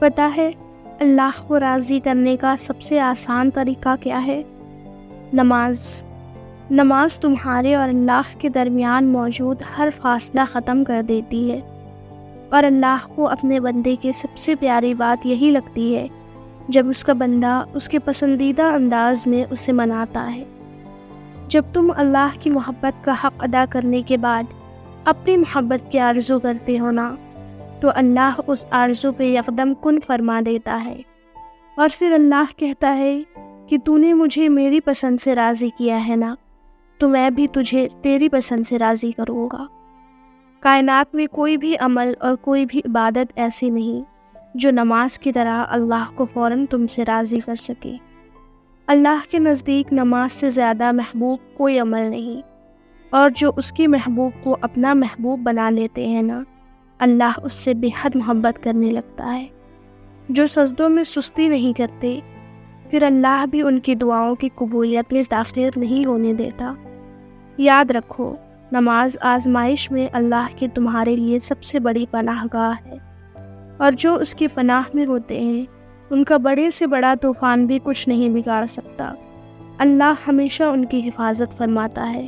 پتہ ہے اللہ کو راضی کرنے کا سب سے آسان طریقہ کیا ہے؟ نماز تمہارے اور اللہ کے درمیان موجود ہر فاصلہ ختم کر دیتی ہے، اور اللہ کو اپنے بندے کی سب سے پیاری بات یہی لگتی ہے جب اس کا بندہ اس کے پسندیدہ انداز میں اسے مناتا ہے۔ جب تم اللہ کی محبت کا حق ادا کرنے کے بعد اپنی محبت کی آرزو کرتے ہو نا، تو اللہ اس آرزو پہ یکدم کن فرما دیتا ہے، اور پھر اللہ کہتا ہے کہ تو نے مجھے میری پسند سے راضی کیا ہے نا، تو میں بھی تجھے تیری پسند سے راضی کروں گا۔ کائنات میں کوئی بھی عمل اور کوئی بھی عبادت ایسی نہیں جو نماز کی طرح اللہ کو فوراً تم سے راضی کر سکے۔ اللہ کے نزدیک نماز سے زیادہ محبوب کوئی عمل نہیں، اور جو اس کے محبوب کو اپنا محبوب بنا لیتے ہیں نا، اللہ اس سے بے حد محبت کرنے لگتا ہے۔ جو سجدوں میں سستی نہیں کرتے، پھر اللہ بھی ان کی دعاؤں کی قبولیت میں تاخیر نہیں ہونے دیتا۔ یاد رکھو، نماز آزمائش میں اللہ کی تمہارے لیے سب سے بڑی پناہ گاہ ہے، اور جو اس کی پناہ میں ہوتے ہیں ان کا بڑے سے بڑا طوفان بھی کچھ نہیں بگاڑ سکتا۔ اللہ ہمیشہ ان کی حفاظت فرماتا ہے۔